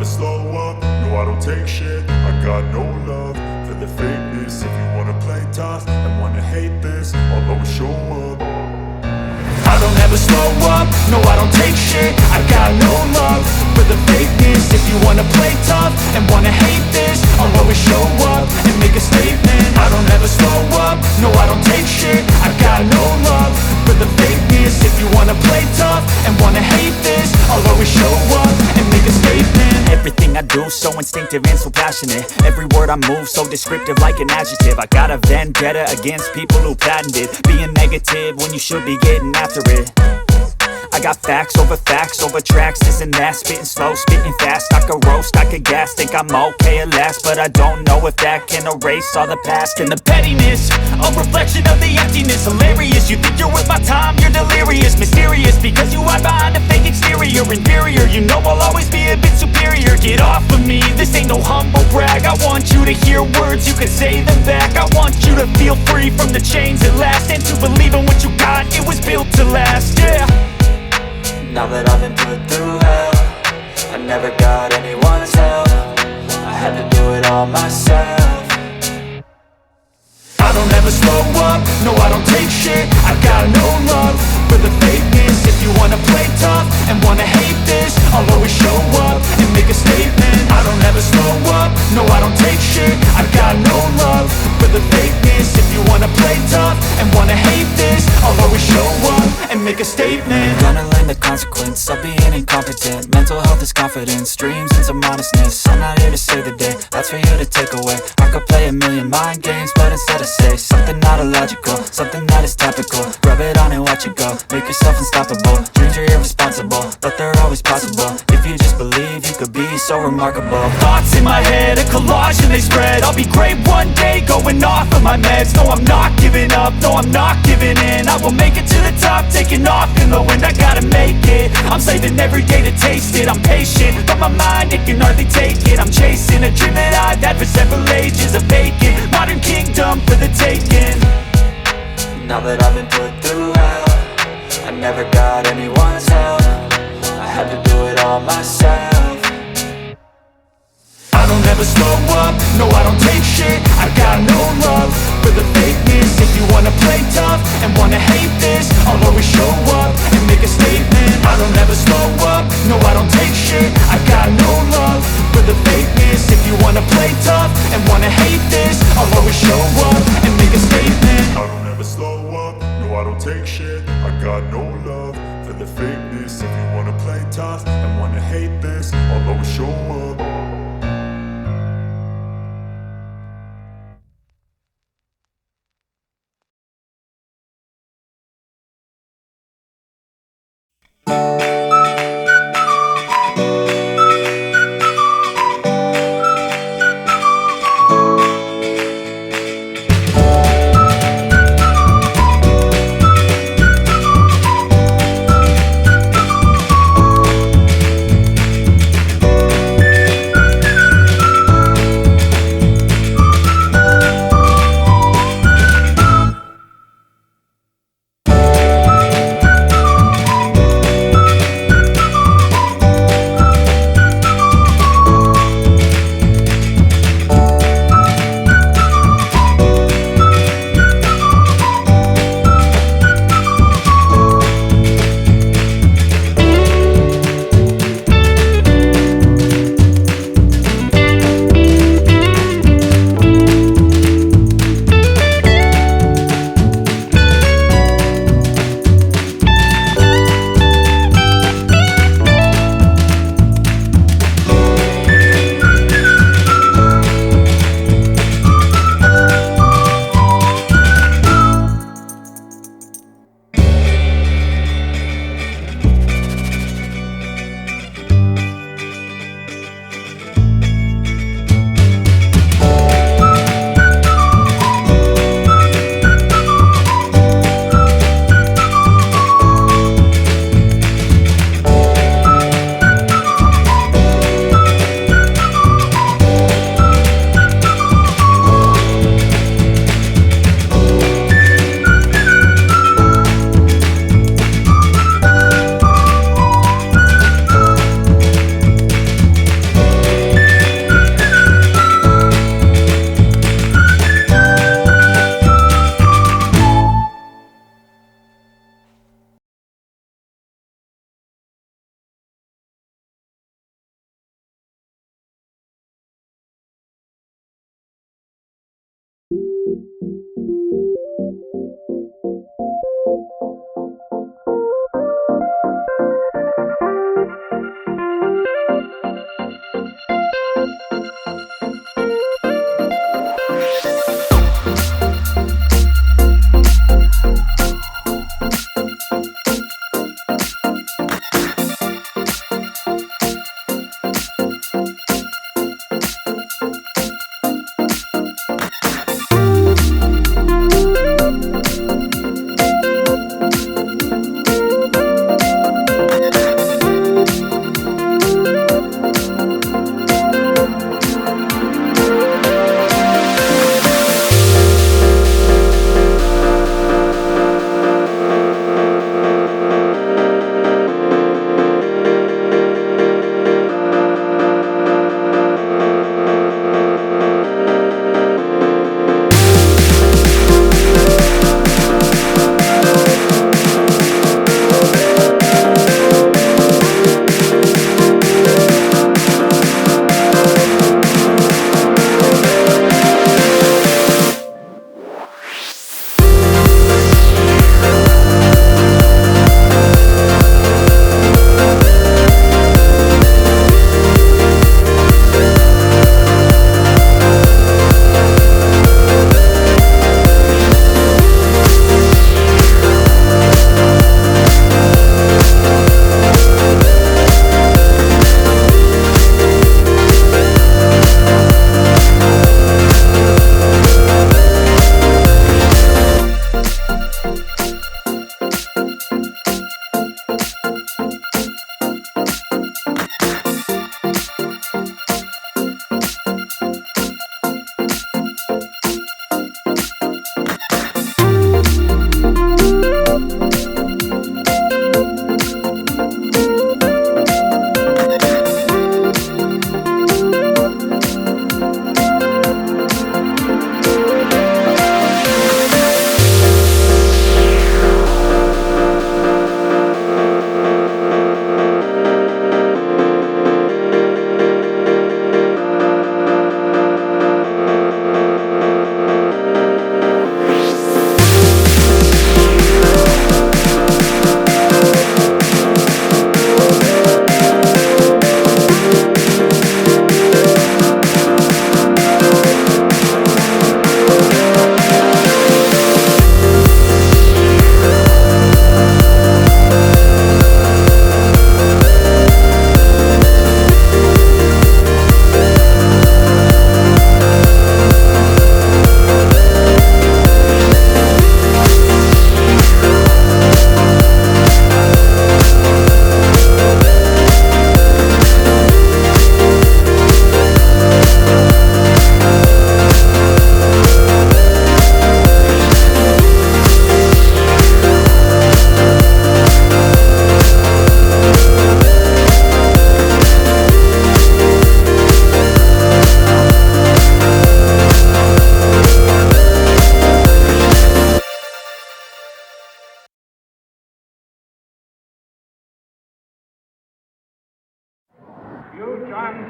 slow up, no I don't take shit. I got no love for the fakeness. If you wanna play tough and wanna hate this, I'll always show up. I don't ever slow up, no I don't take shit. I got no love for the fakeness. If you wanna play tough and wanna hate this, I'll always show up and make a statement. I don't ever slow up, no I don't take shit. I got no love for the fakeness. If you wanna play tough and wanna hate this, I'll always show up and make a statement. Everything I do so instinctive and so passionate. Every word I move so descriptive like an adjective. I got a vendetta against people who patented being negative when you should be getting after it. I got facts over tracks, this and that. Spitting slow, spitting fast, I could roast, I could gas. Think I'm okay at last, but I don't know if that can erase all the past. And the pettiness, a reflection of the emptiness. Hilarious, you think you're worth my time, you're delirious. Mysterious, because you hide behind a fake exterior. Inferior, you know I'll always be a bit superior. Get off of me, this ain't no humble brag. I want you to hear words, you can say them back. I want you to feel free from the chains at last, and to believe in what you got, it was built to last, yeah. Now that I've been put through hell, I never got anyone's help. I had to do it all myself. I don't ever slow up, no I don't take shit. I got no love for the fakeness. If you wanna play tough and wanna hate this, I'll always show up and make a statement. I don't ever slow up, no I don't take shit. I got no love for the fakeness. If you wanna play tough and wanna hate this, I'll always show up and make a statement. Gonna learn the consequence of being incompetent. Mental health is confidence, dreams and some modestness. I'm not here to save the day, that's for you to take away. I could play a million mind games, but instead I say something not illogical, something that is topical. Rub it on and watch it go, make yourself unstoppable. Dreams are irresponsible, but they're always possible. If you just believe, you could be so remarkable. Thoughts in my head, a collage and they spread. I'll be great one day, going off of my meds. No, I'm not giving up, no, I'm not giving in. I will make it to the top, taking off in the wind. I gotta make it, I'm saving every day to taste it. I'm patient, but my mind, it can hardly take it. I'm chasing a dream that I've had for several ages. A vacant, modern kingdom for the taking. Now that I've been put through hell, I never got anyone's help. I had to do it all myself. I don't ever slow up, no I don't take shit. I got no love for the fakeness. If you wanna play tough and wanna hate this, I'll always show up and make a statement. I don't ever slow up, no I don't take shit. I got no love for the fakeness. If you wanna play tough and wanna hate this, I'll always show up and make a statement. I don't ever slow up, no I don't take shit. I got no love for the fakeness. If you wanna play tough and wanna hate this, I'll always show up.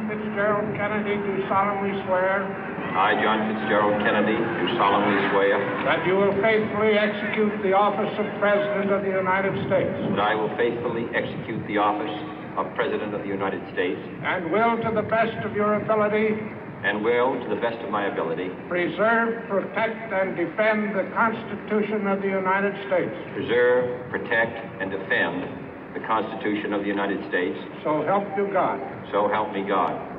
Fitzgerald Kennedy, do solemnly swear I, John Fitzgerald Kennedy, do solemnly swear that you will faithfully execute the office of President of the United States that I will faithfully execute the office of President of the United States and will, to the best of your ability, and will, to the best of my ability, preserve, protect, and defend the Constitution of the United States. preserve, protect, and defend the Constitution of the United States. So help you God. So help me God.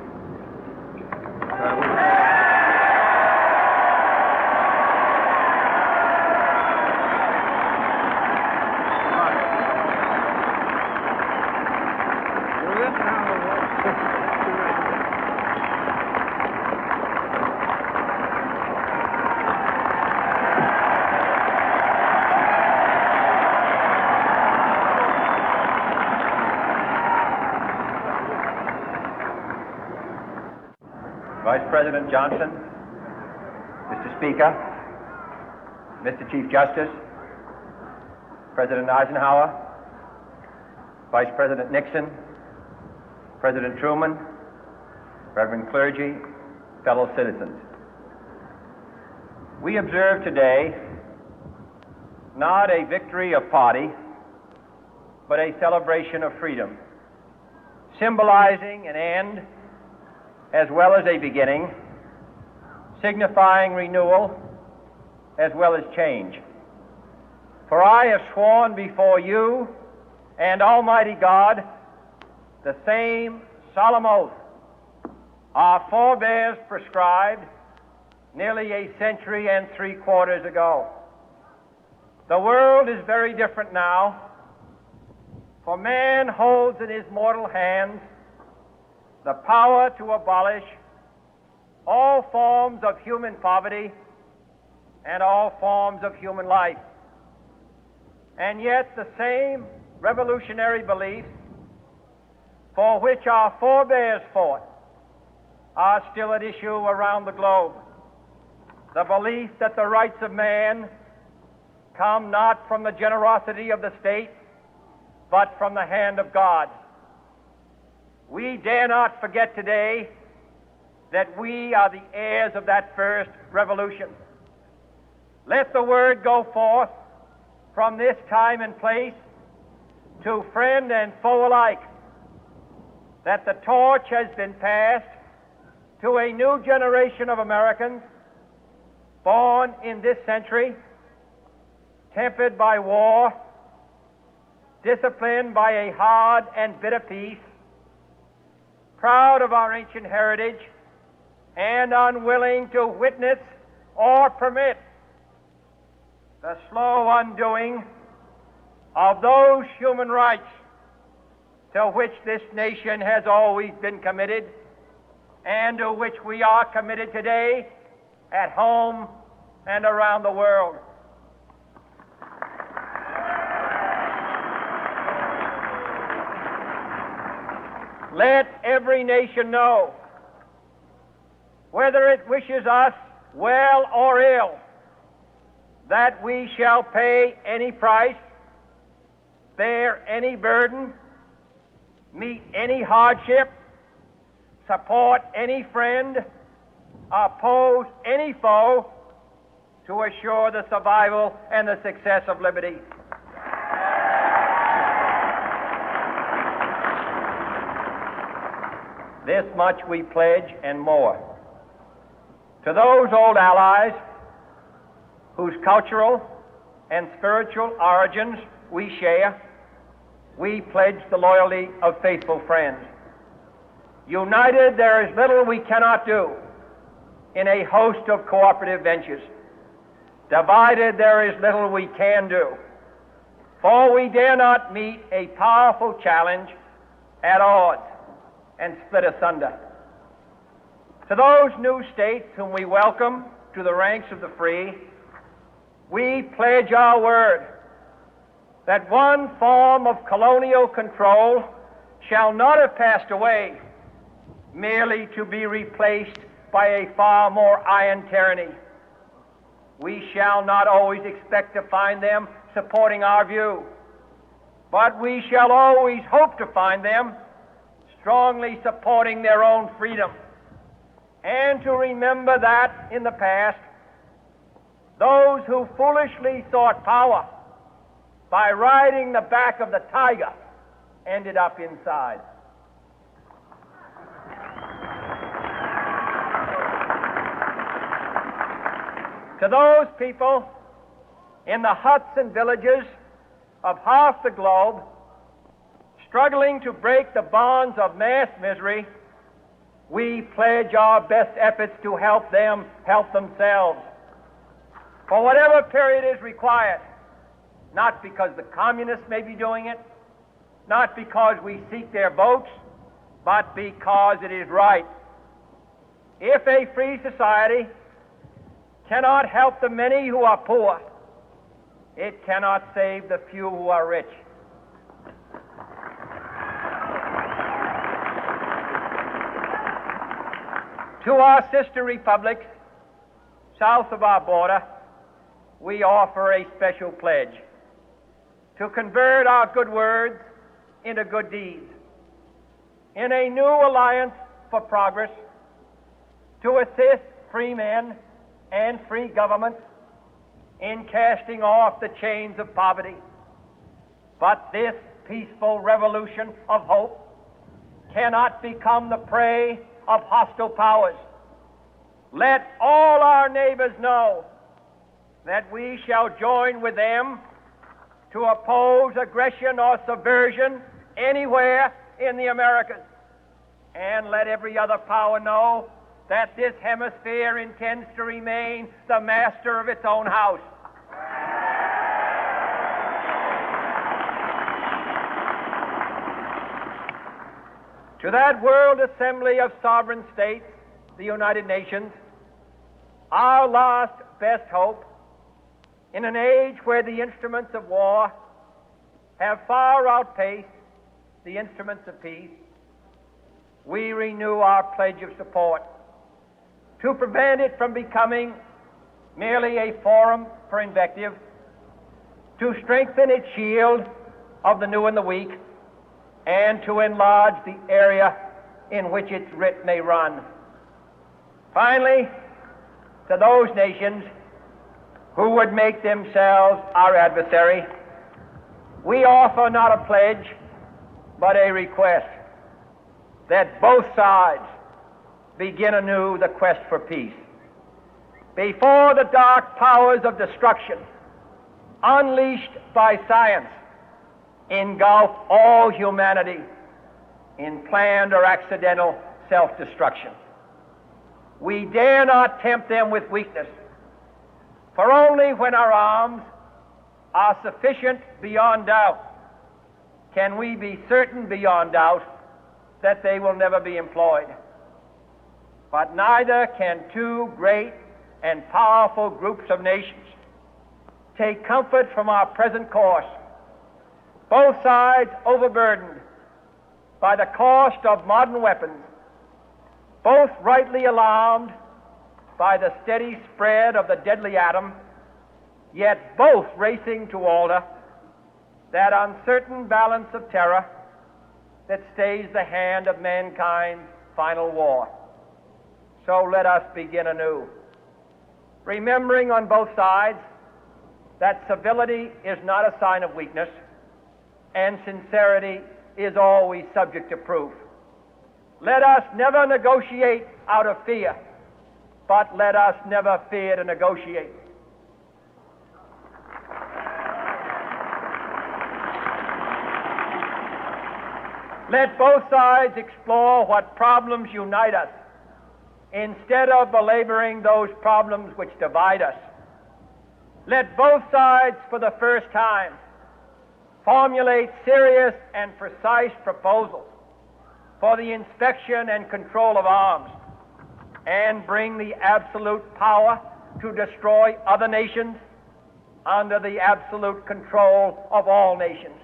Vice President Johnson, Mr. Speaker, Mr. Chief Justice, President Eisenhower, Vice President Nixon, President Truman, Reverend clergy, fellow citizens. We observe today not a victory of party, but a celebration of freedom, symbolizing an end as well as a beginning, signifying renewal as well as change. For I have sworn before you and Almighty God the same solemn oath our forebears prescribed nearly a century and 3/4 ago. The world is very different now, for man holds in his mortal hands the power to abolish all forms of human poverty and all forms of human life. And yet the same revolutionary beliefs for which our forebears fought are still at issue around the globe. The belief that the rights of man come not from the generosity of the state, but from the hand of God. We dare not forget today that we are the heirs of that first revolution. Let the word go forth from this time and place to friend and foe alike that the torch has been passed to a new generation of Americans born in this century, tempered by war, disciplined by a hard and bitter peace, proud of our ancient heritage, and unwilling to witness or permit the slow undoing of those human rights to which this nation has always been committed and to which we are committed today at home and around the world. Let every nation know, whether it wishes us well or ill, that we shall pay any price, bear any burden, meet any hardship, support any friend, oppose any foe to assure the survival and the success of liberty. This much we pledge and more. To those old allies whose cultural and spiritual origins we share, we pledge the loyalty of faithful friends. United, there is little we cannot do in a host of cooperative ventures. Divided, there is little we can do, for we dare not meet a powerful challenge at odds and split asunder. To those new states whom we welcome to the ranks of the free, we pledge our word that one form of colonial control shall not have passed away merely to be replaced by a far more iron tyranny. We shall not always expect to find them supporting our view, but we shall always hope to find them strongly supporting their own freedom, and to remember that in the past, those who foolishly sought power by riding the back of the tiger ended up inside. To those people in the huts and villages of half the globe struggling to break the bonds of mass misery, we pledge our best efforts to help them help themselves for whatever period is required, not because the communists may be doing it, not because we seek their votes, but because it is right. If a free society cannot help the many who are poor, it cannot save the few who are rich. To our sister republics south of our border, we offer a special pledge to convert our good words into good deeds, in a new alliance for progress, to assist free men and free governments in casting off the chains of poverty. But this peaceful revolution of hope cannot become the prey of hostile powers. Let all our neighbors know that we shall join with them to oppose aggression or subversion anywhere in the Americas. And let every other power know that this hemisphere intends to remain the master of its own house. To that World Assembly of Sovereign States, the United Nations, our last best hope, in an age where the instruments of war have far outpaced the instruments of peace, we renew our pledge of support to prevent it from becoming merely a forum for invective, to strengthen its shield of the new and the weak, and to enlarge the area in which its writ may run. Finally, to those nations who would make themselves our adversary, we offer not a pledge, but a request that both sides begin anew the quest for peace. Before the dark powers of destruction, unleashed by science, engulf all humanity in planned or accidental self-destruction, we dare not tempt them with weakness, for only when our arms are sufficient beyond doubt can we be certain beyond doubt that they will never be employed. But neither can two great and powerful groups of nations take comfort from our present course, both sides overburdened by the cost of modern weapons, both rightly alarmed by the steady spread of the deadly atom, yet both racing to alter that uncertain balance of terror that stays the hand of mankind's final war. So let us begin anew, remembering on both sides that civility is not a sign of weakness, and sincerity is always subject to proof. Let us never negotiate out of fear, but let us never fear to negotiate. Let both sides explore what problems unite us, instead of belaboring those problems which divide us. Let both sides, for the first time, formulate serious and precise proposals for the inspection and control of arms, and bring the absolute power to destroy other nations under the absolute control of all nations.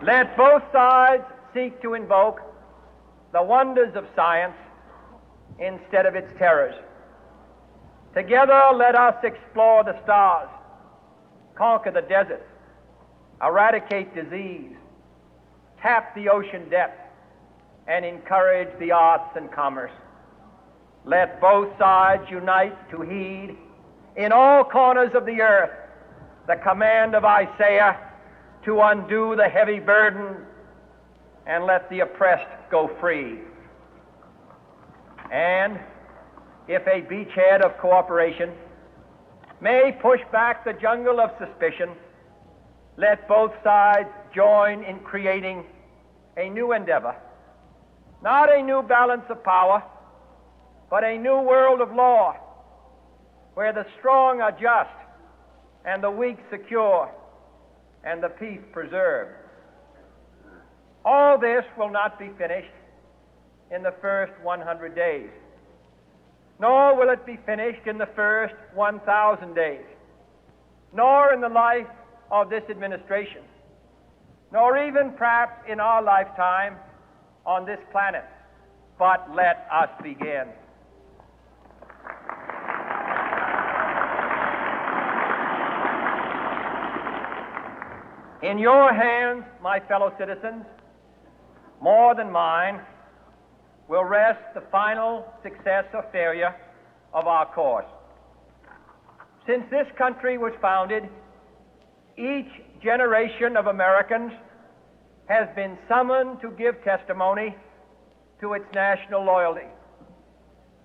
Let both sides seek to invoke the wonders of science instead of its terrors. Together, let us explore the stars, conquer the deserts, eradicate disease, tap the ocean depth, and encourage the arts and commerce. Let both sides unite to heed in all corners of the earth the command of Isaiah to undo the heavy burden and let the oppressed go free. And if a beachhead of cooperation may push back the jungle of suspicion, let both sides join in creating a new endeavor, not a new balance of power, but a new world of law, where the strong are just and the weak secure and the peace preserved. All this will not be finished in the first 100 days, nor will it be finished in the first 1,000 days, nor in the life of this administration, nor even perhaps in our lifetime on this planet. But let us begin. In your hands, my fellow citizens, more than mine, will rest the final success or failure of our course. Since this country was founded, each generation of Americans has been summoned to give testimony to its national loyalty.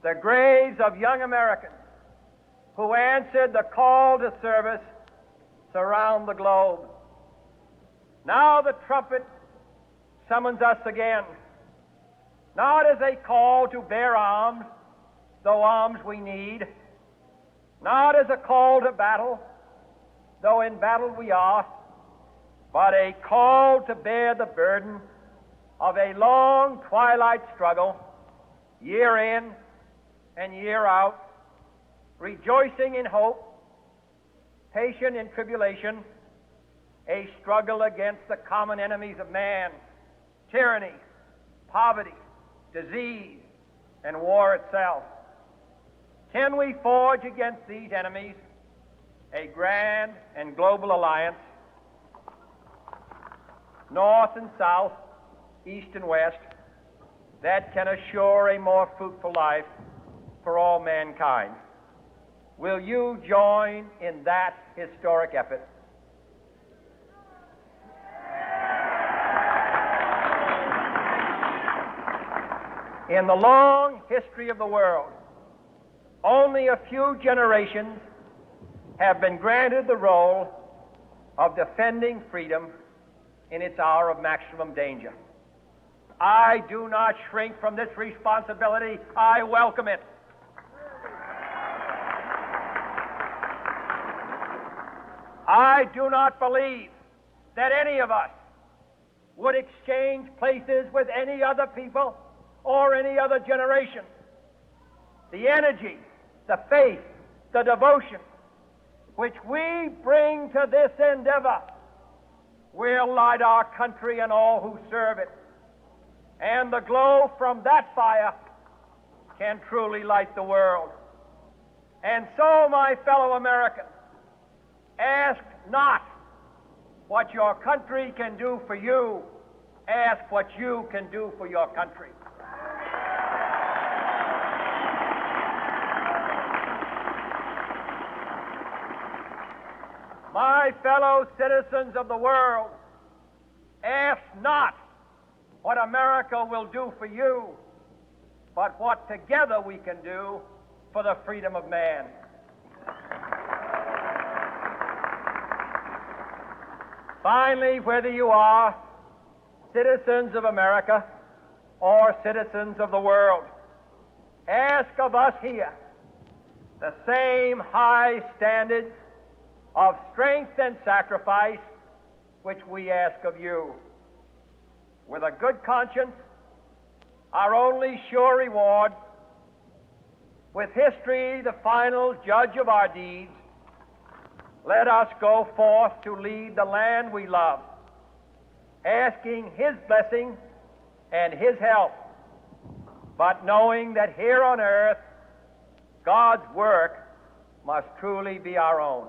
The graves of young Americans who answered the call to service surround the globe. Now the trumpet summons us again, not as a call to bear arms, though arms we need, not as a call to battle, though in battle we are, but a call to bear the burden of a long twilight struggle, year in and year out, rejoicing in hope, patient in tribulation, a struggle against the common enemies of man, tyranny, poverty, disease, and war itself. Can we forge against these enemies a grand and global alliance, north and south, east and west, that can assure a more fruitful life for all mankind? Will you join in that historic effort? In the long history of the world, only a few generations have been granted the role of defending freedom in its hour of maximum danger. I do not shrink from this responsibility. I welcome it. I do not believe that any of us would exchange places with any other people or any other generation. The energy, the faith, the devotion which we bring to this endeavor will light our country and all who serve it. And the glow from that fire can truly light the world. And so, my fellow Americans, ask not what your country can do for you, ask what you can do for your country. My fellow citizens of the world, ask not what America will do for you, but what together we can do for the freedom of man. Finally, whether you are citizens of America or citizens of the world, ask of us here the same high standards of strength and sacrifice which we ask of you. With a good conscience, our only sure reward, with history the final judge of our deeds, let us go forth to lead the land we love, asking His blessing and His help, but knowing that here on earth, God's work must truly be our own.